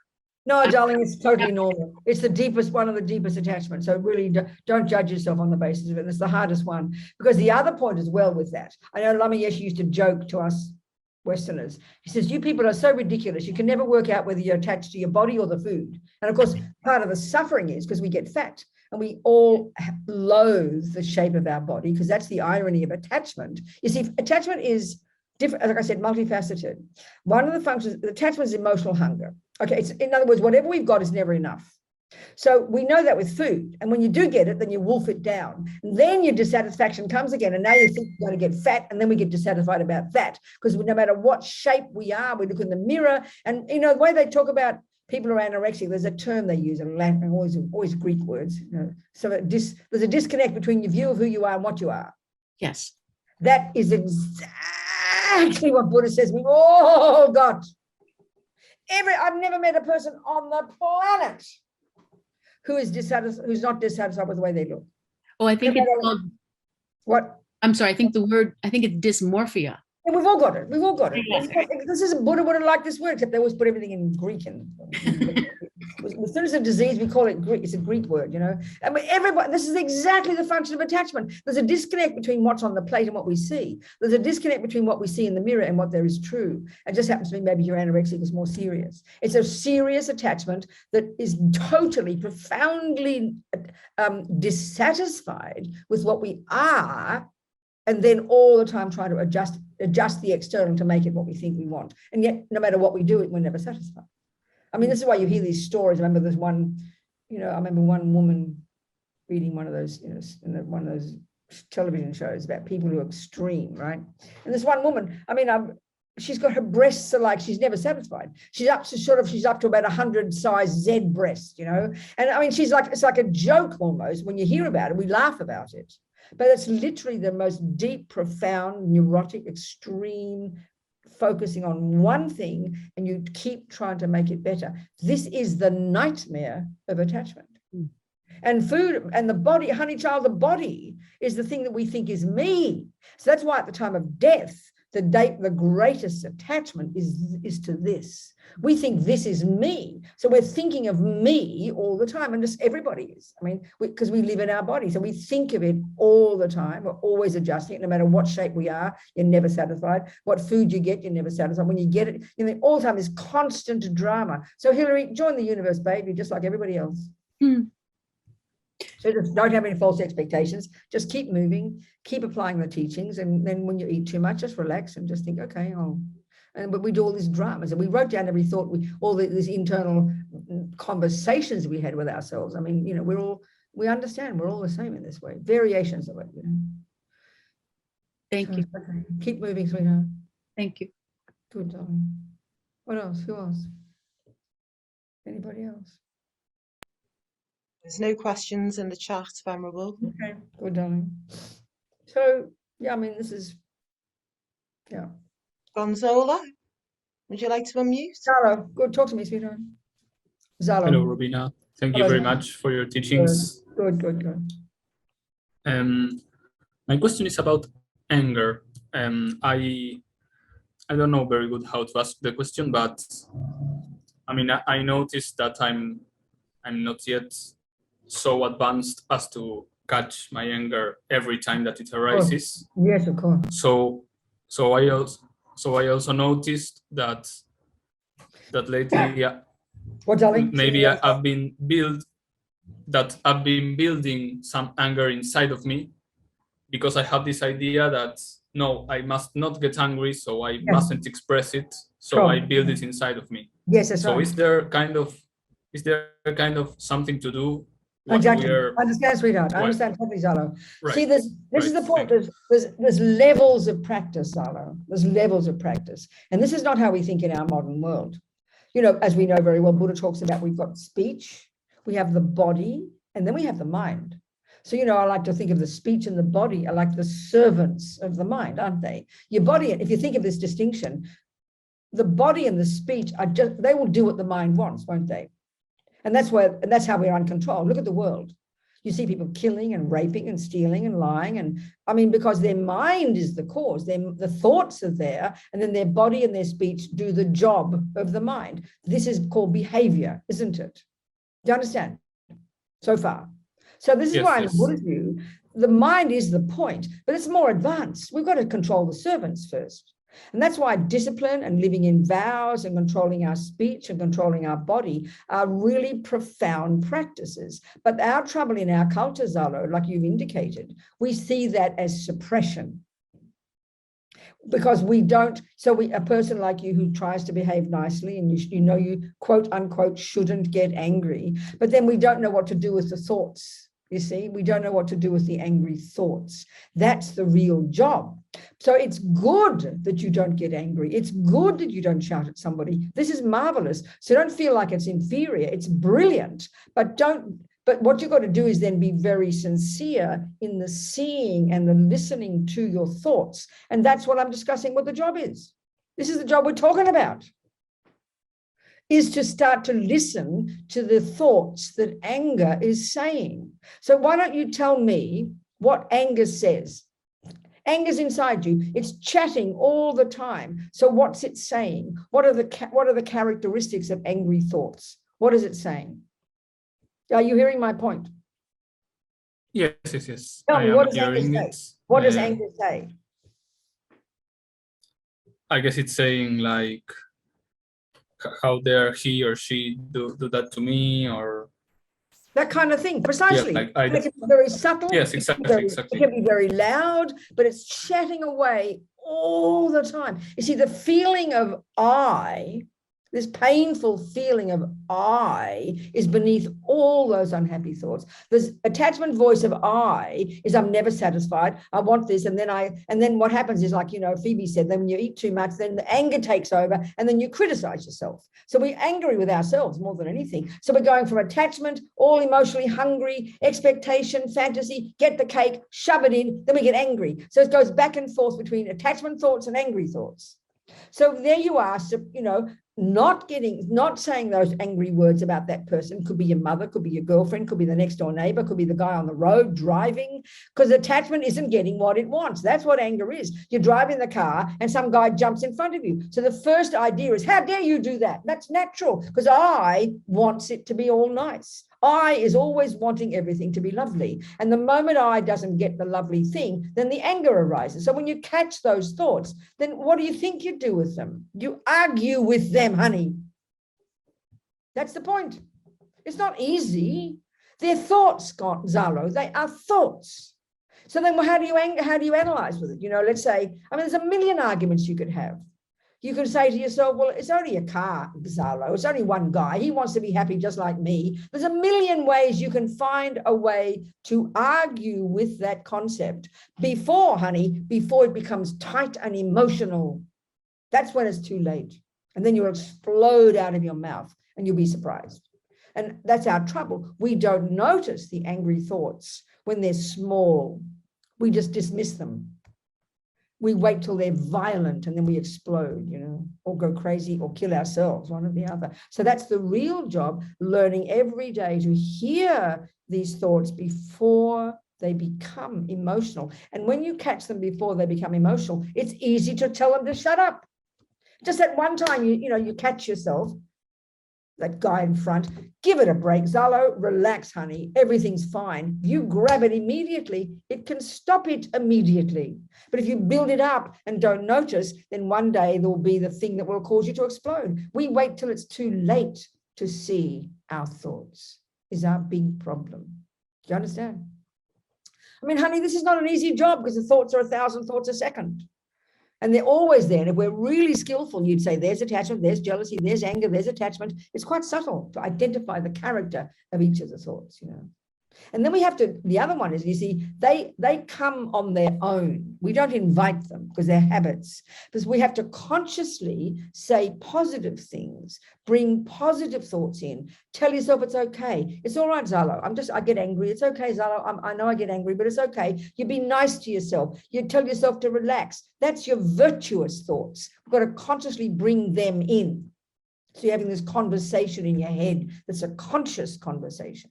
No, darling, it's totally normal. It's one of the deepest attachments. So really don't judge yourself on the basis of it. It's the hardest one. Because the other point as well with that, I know Lama Yeshe used to joke to us Westerners. He says, you people are so ridiculous. You can never work out whether you're attached to your body or the food. And of course, part of the suffering is because we get fat. And we all loathe the shape of our body, because that's the irony of attachment. You see, attachment is different, like I said, multifaceted. One of the functions, attachment is emotional hunger. Okay, it's, in other words, whatever we've got is never enough. So we know that with food. And when you do get it, then you wolf it down. And then your dissatisfaction comes again. And now you think you're going to get fat. And then we get dissatisfied about that. Because no matter what shape we are, we look in the mirror. And, you know, the way they talk about people who are anorexic, there's a term they use in Latin, always Greek words. You know, so there's a disconnect between your view of who you are and what you are.
Yes.
That is exactly what Buddha says we've all got. I've never met a person on the planet who's not dissatisfied with the way they look.
Oh, I think it's called,
what?
I'm sorry, I think it's dysmorphia.
Yeah, we've all got it. We've all got it.
Yes.
This is Buddha wouldn't like this word, except they always put everything in Greek. And as soon as a disease, we call it Greek. It's a Greek word, you know. I mean, everybody. This is exactly the function of attachment. There's a disconnect between what's on the plate and what we see. There's a disconnect between what we see in the mirror and what there is true. It just happens to be maybe your anorexic is more serious. It's a serious attachment that is totally, profoundly dissatisfied with what we are. And then all the time trying to adjust the external to make it what we think we want. And yet, no matter what we do, we're never satisfied. I mean, this is why you hear these stories. I remember there's one, you know, I remember one woman reading one of those, you know, one of those television shows about people who are extreme, right? And this one woman, I mean, she's got her breasts are like, she's never satisfied. She's up to about 100 size Z breast, you know? And I mean, it's like a joke almost. When you hear about it, we laugh about it. But it's literally the most deep, profound, neurotic, extreme, focusing on one thing, and you keep trying to make it better. This is the nightmare of attachment. And food and the body, honey child, the body is the thing that we think is me. So that's why at the time of death, the greatest attachment is to this. We think this is me. So we're thinking of me all the time, and just everybody is. I mean, because we live in our body. So we think of it all the time. We're always adjusting it, no matter what shape we are, you're never satisfied. What food you get, you're never satisfied. When you get it, you know, all the time is constant drama. So Hillary, join the universe, babe. You're just like everybody else. So just don't have any false expectations. Just keep moving, keep applying the teachings. And then when you eat too much, just relax and just think, okay, but we do all these dramas, and we wrote down every thought, all these internal conversations we had with ourselves. I mean, you know, we understand we're all the same in this way, variations of it. You know?
Thank you.
Okay. Keep moving, sweetheart.
Thank you.
Good, darling. What else? Who else? Anybody else?
There's no questions in the chat, Venerable.
Okay, good, darling. So, yeah, I mean, this is, yeah.
Gonzola, would you like to unmute?
Zalo, good, talk to me, sweetheart. Zalo.
Hello, Robina. Thank you very much for your teachings.
Good.
My question is about anger. I don't know very good how to ask the question, but I mean, I noticed that I'm not yet so advanced as to catch my anger every time that it arises.
Yes, of course.
So I also noticed that lately,
What, darling?
maybe I've been building some anger inside of me, because I have this idea that no, I must not get angry, so I mustn't express it. So
Sure.
I build it inside of me.
Yes, that's
So
right.
is there kind of something to do?
Exactly. I understand, sweetheart. I understand totally, Zalo.
Right.
See, this is the point. There's levels of practice, Zalo. There's levels of practice. And this is not how we think in our modern world. You know, as we know very well, Buddha talks about, we've got speech, we have the body, and then we have the mind. So, you know, I like to think of the speech and the body are like the servants of the mind, aren't they? Your body, if you think of this distinction, the body and the speech are just, they will do what the mind wants, won't they? And that's how we're uncontrolled. Look at the world. You see people killing and raping and stealing and lying. And I mean, because their mind is the cause, the thoughts are there, and then their body and their speech do the job of the mind. This is called behavior, isn't it? Do you understand so far? So this is why in the Buddha's view, the mind is the point, but it's more advanced. We've got to control the servants first. And that's why discipline and living in vows and controlling our speech and controlling our body are really profound practices. But our trouble in our culture, Zalo, like you've indicated, we see that as suppression. because we don't, a person like you who tries to behave nicely, and you quote unquote shouldn't get angry, but then we don't know what to do with the thoughts. You see, we don't know what to do with the angry thoughts. That's the real job. So it's good that you don't get angry. It's good that you don't shout at somebody. This is marvelous. So don't feel like it's inferior. It's brilliant, but what you've got to do is then be very sincere in the seeing and the listening to your thoughts. And that's what I'm discussing what the job is. This is the job we're talking about, is to start to listen to the thoughts that anger is saying. So why don't you tell me what anger says? Anger's inside you. It's chatting all the time. So what's it saying? What are the characteristics of angry thoughts? What is it saying? Are you hearing my point?
Yes.
Tell me,
I
what
am
does anger
hearing
say?
it.
What does anger say?
I guess it's saying like, how dare he or she do that to me, or
that kind of thing, precisely.
Yeah,
it can be very subtle.
Yes, exactly.
It can be very loud, but it's chatting away all the time. You see, the feeling of I, this painful feeling of I, is beneath all those unhappy thoughts. This attachment voice of I is I'm never satisfied. I want this, and then what happens is, like, Phoebe said, then when you eat too much, then the anger takes over, and then you criticize yourself. So we're angry with ourselves more than anything. So we're going from attachment, all emotionally hungry, expectation, fantasy, get the cake, shove it in, then we get angry. So it goes back and forth between attachment thoughts and angry thoughts. So there you are, not saying those angry words about that person. Could be your mother, could be your girlfriend, could be the next door neighbor, could be the guy on the road driving, because attachment isn't getting what it wants. That's what anger is. You're driving the car and some guy jumps in front of you. So the first idea is, how dare you do that? That's natural, because I wants it to be all nice. I is always wanting everything to be lovely. And the moment I doesn't get the lovely thing, then the anger arises. So when you catch those thoughts, then what do you think you do with them? You argue with them, honey. That's the point. It's not easy. They're thoughts, Zalo. They are thoughts. So then how do you analyze with it? Let's say, there's a million arguments you could have. You could say to yourself, well, it's only a car, Zalo. It's only one guy. He wants to be happy just like me. There's a million ways you can find a way to argue with that concept before it becomes tight and emotional. That's when it's too late. And then you'll explode out of your mouth and you'll be surprised. And that's our trouble. We don't notice the angry thoughts when they're small. We just dismiss them. We wait till they're violent and then we explode, or go crazy or kill ourselves, one or the other. So that's the real job, learning every day to hear these thoughts before they become emotional. And when you catch them before they become emotional, it's easy to tell them to shut up. Just at one time, you catch yourself, that guy in front, give it a break, Zalo, relax, honey, everything's fine. You grab it immediately, it can stop it immediately. But if you build it up and don't notice, then one day there will be the thing that will cause you to explode. We wait till it's too late to see our thoughts, is our big problem. Do you understand? Honey, this is not an easy job, because the thoughts are 1,000 thoughts a second. And they're always there. And if we're really skillful, you'd say there's attachment, there's jealousy, there's anger, there's attachment. It's quite subtle to identify the character of each of the thoughts, And then we have to, the other one is, they come on their own. We don't invite them because they're habits. Because we have to consciously say positive things, bring positive thoughts in, tell yourself it's okay. It's all right, Zalo. I get angry. It's okay, Zalo. I know I get angry, but it's okay. You be nice to yourself. You tell yourself to relax. That's your virtuous thoughts. We've got to consciously bring them in. So you're having this conversation in your head that's a conscious conversation.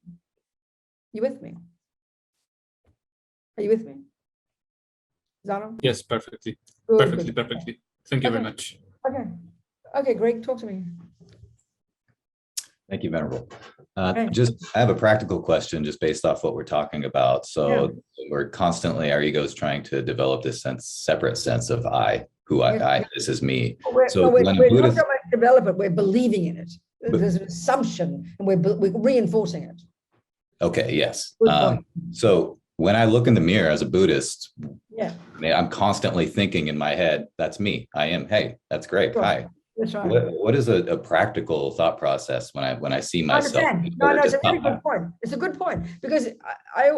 You with me? Are you with me, Zano?
Yes, perfectly.
Good.
Perfectly. Thank you very much.
Okay, Greg, talk to me.
Thank you, Venerable. I have a practical question just based off what we're talking about. So we're constantly, our ego is trying to develop this separate sense of I, this is me.
We're not trying to develop it, we're believing in it. There's an assumption and we're reinforcing it.
Okay, yes. So when I look in the mirror as a Buddhist, I'm constantly thinking in my head, that's me. I am. Hey, that's great.
Sure.
Hi.
That's right.
What is a practical thought process when I see
I
myself?
understand. No, it's a really good point. It's a good point because I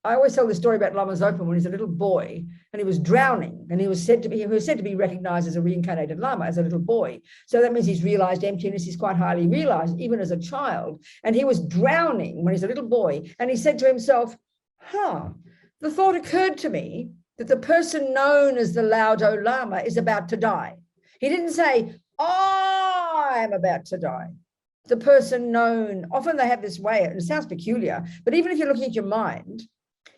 always tell the story about Lama Zopa when he's a little boy and he was drowning and he was said to be recognized as a reincarnated Lama as a little boy. So that means he's realized emptiness. He's quite highly realized even as a child. And he was drowning when he's a little boy. And he said to himself, the thought occurred to me that the person known as the Laudo Lama is about to die. He didn't say, I'm about to die. The person known, often they have this way, and it sounds peculiar, but even if you're looking at your mind,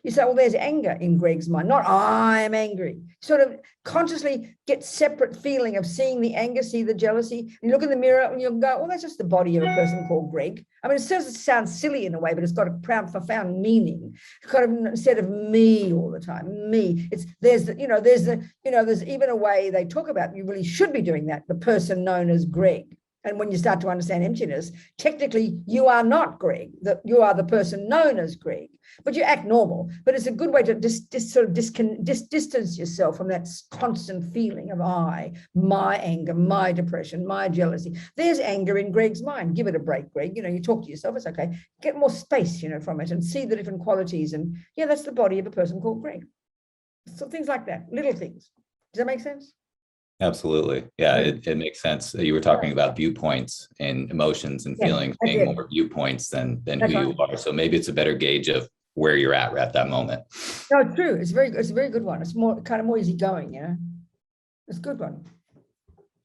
you say, well, there's anger in Greg's mind, not I'm angry. Sort of consciously get separate feeling of seeing the anger, see the jealousy. And you look in the mirror and you'll go, well, that's just the body of a person called Greg. I mean, it sounds silly in a way, but it's got a profound meaning. Kind of instead of me all the time, me. There's even a way they talk about you really should be doing that. The person known as Greg. And when you start to understand emptiness, technically you are not Greg, that you are the person known as Greg, but you act normal. But it's a good way to distance yourself from that constant feeling of my anger, my depression, my jealousy. There's anger in Greg's mind. Give it a break, Greg. You talk to yourself, it's okay. Get more space, from it and see the different qualities. And yeah, that's the body of a person called Greg. So things like that, little things. Does that make sense?
Absolutely. Yeah, it makes sense. You were talking about viewpoints and emotions and feelings being more viewpoints than who you are. So maybe it's a better gauge of where you're at that moment.
No, it's true. It's a very good one. It's more easygoing, It's a good one.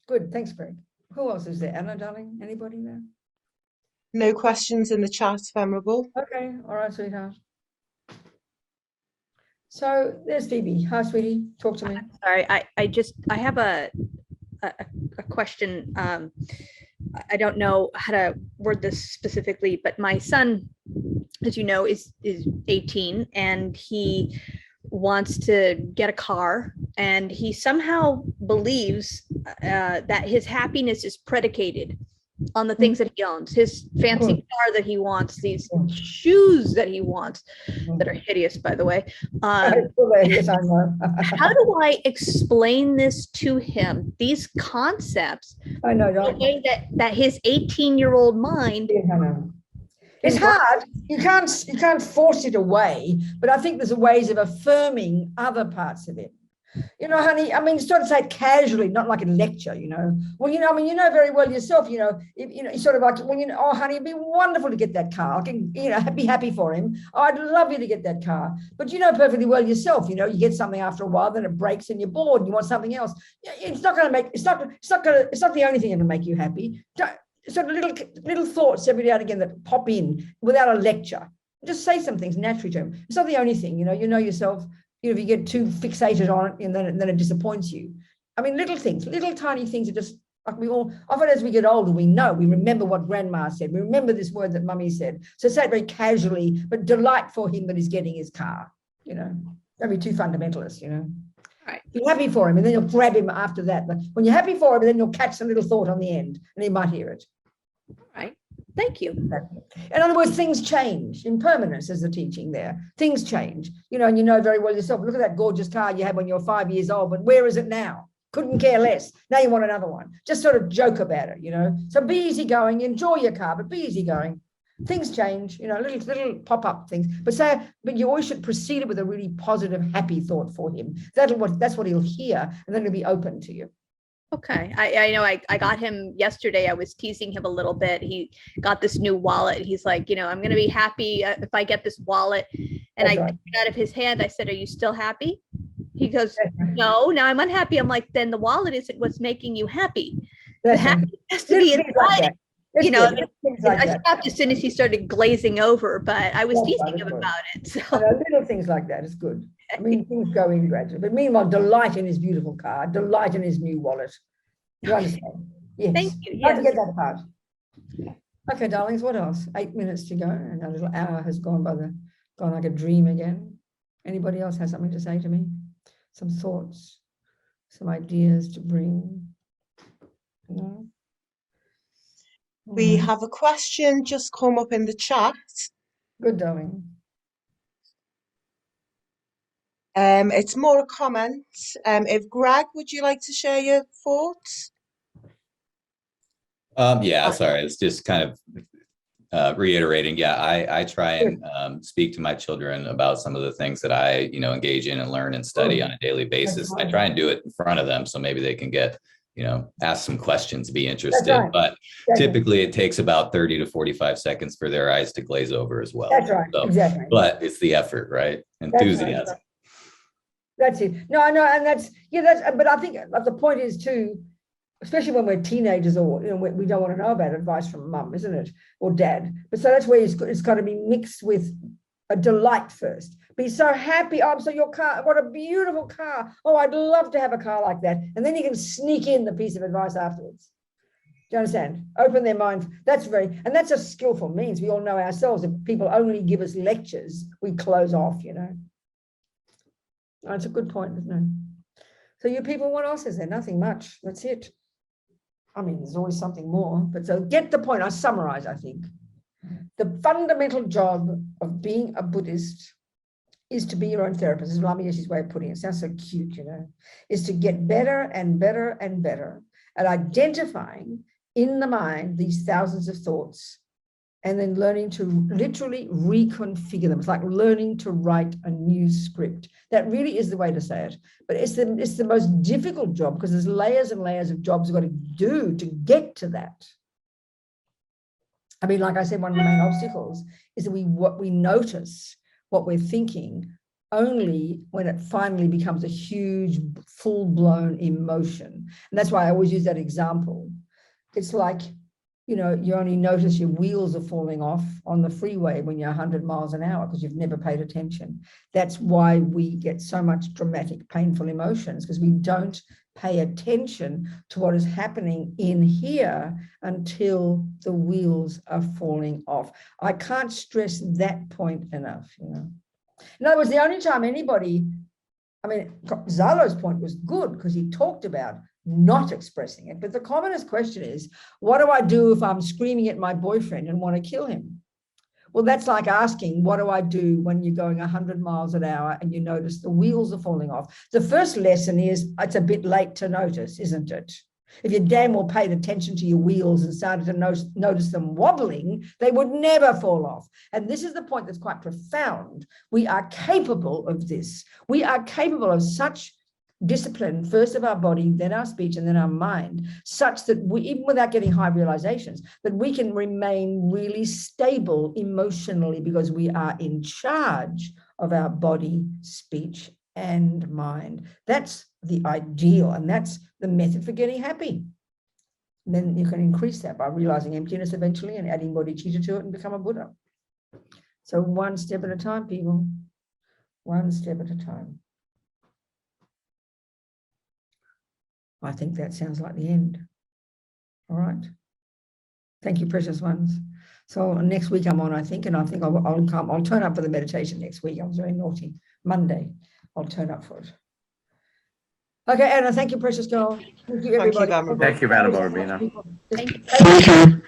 Good. Thanks, Greg. Who else is there? Anna, darling? Anybody there?
No questions in the chat, Venerable.
Okay. All right, sweetheart. So there's Phoebe. Hi, sweetie. Talk to me.
Sorry, I have a question. I don't know how to word this specifically, but my son, as you know, is 18 and he wants to get a car, and he somehow believes that his happiness is predicated on the things that he owns, his fancy car that he wants, these shoes that he wants that are hideous, by the way.
Yes, I know.
How do I explain this to him, these concepts,
I know,
the way that his 18-year-old mind
it's hard. You can't force it away, but I think there's ways of affirming other parts of it. Honey, I mean, sort of say it casually, not like a lecture, Well, very well yourself, sort of like, well, honey, it'd be wonderful to get that car. I can, be happy for him. Oh, I'd love you to get that car. But you know perfectly well yourself, you get something after a while, then it breaks and you're bored and you want something else. It's not the only thing that can make you happy. Sort of little thoughts every now and again that pop in without a lecture. Just say some things naturally to him. It's not the only thing, you know yourself. If you get too fixated on it and then it disappoints you. I mean, little things, little tiny things are just like we all, often as we get older, we remember what grandma said. We remember this word that mummy said. So say it very casually, but delight for him that he's getting his car, Don't be too fundamentalist,
Right.
Be happy for him and then you'll grab him after that. But when you're happy for him, then you'll catch some little thought on the end and he might hear it.
Right. Thank you.
In other words, things change. Impermanence is the teaching there. Things change, and you know very well yourself. Look at that gorgeous car you had when you were 5 years old, but where is it now? Couldn't care less. Now you want another one. Just sort of joke about it, So be easygoing, enjoy your car, but be easygoing. Things change, little pop-up things. But you always should proceed it with a really positive, happy thought for him. That's what he'll hear, and then he'll be open to you.
Okay. I know I got him yesterday. I was teasing him a little bit. He got this new wallet. He's like, I'm going to be happy if I get this wallet. And I took it out of his hand. I said, are you still happy? He goes, no, now I'm unhappy. I'm like, then the wallet isn't what's making you happy. The happy has to be inside. I stopped as soon as he started glazing over, but I was teasing him about it. So
little things like that is good. I mean, things go in gradually. But meanwhile, delight in his beautiful car, delight in his new wallet. You understand? Yes.
Thank you.
Don't forget that part. Okay, darlings, what else? 8 minutes to go, and a little hour has gone like a dream again. Anybody else has something to say to me? Some thoughts, some ideas to bring? No?
We have a question just come up in the chat.
Good, darling.
It's more a comment. If Greg, would you like to share your thoughts?
Yeah, sorry, it's just kind of reiterating. Yeah, I try and speak to my children about some of the things that I, engage in and learn and study on a daily basis. I try and do it in front of them so maybe they can get, ask some questions, be interested.
Right.
But typically it takes about 30 to 45 seconds for their eyes to glaze over as well.
That's right.
So,
exactly.
But it's the effort, right? Enthusiasm.
That's it. No, I know, and that's. But I think the point is too, especially when we're teenagers, or we don't want to know about advice from mum, isn't it, or dad? But so that's where it's got to be mixed with a delight first. Be so happy. Oh, so your car, what a beautiful car. Oh, I'd love to have a car like that. And then you can sneak in the piece of advice afterwards. Do you understand? Open their mind. That's a skillful means. We all know ourselves. If people only give us lectures, we close off. That's a good point, isn't it? So you people, what else is there? Nothing much. That's it. I mean, there's always something more, but so get the point. I summarize, I think. The fundamental job of being a Buddhist is to be your own therapist. This is Lama Yeshe's way of putting it. It sounds so cute, is to get better and better and better at identifying in the mind these thousands of thoughts and then learning to literally reconfigure them. It's like learning to write a new script. That really is the way to say it. But it's the most difficult job because there's layers and layers of jobs you've got to do to get to that. I mean, like I said, one of the main obstacles is that we notice what we're thinking only when it finally becomes a huge, full-blown emotion. And that's why I always use that example. It's like, you only notice your wheels are falling off on the freeway when you're 100 miles an hour because you've never paid attention. That's why we get so much dramatic, painful emotions, because we don't pay attention to what is happening in here until the wheels are falling off. I can't stress that point enough, In other words, the only time Zalo's point was good because he talked about not expressing it. But the commonest question is, what do I do if I'm screaming at my boyfriend and want to kill him? Well, that's like asking, what do I do when you're going 100 miles an hour and you notice the wheels are falling off? The first lesson is it's a bit late to notice, isn't it? If you damn well paid attention to your wheels and started to notice them wobbling, they would never fall off. And this is the point that's quite profound. We are capable of this. We are capable of such discipline, first of our body, then our speech, and then our mind, such that we, even without getting high realizations, that we can remain really stable emotionally because we are in charge of our body, speech, and mind. That's the ideal, and that's the method for getting happy. And then you can increase that by realizing emptiness eventually and adding bodhicitta to it and become a Buddha. So one step at a time, people. One step at a time. I think that sounds like the end. All right. Thank you, precious ones. So next week I'm on, I think, and I think I'll turn up for the meditation next week. I was very naughty. Monday, I'll turn up for it. Okay, Anna, thank you, precious girl. Thank you, everybody.
Thank you, Venerable Robina.
Thank you.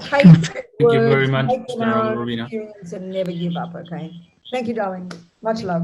Thank you very much, Venerable Robina.
And never give up, okay? Thank you, darling. Much love.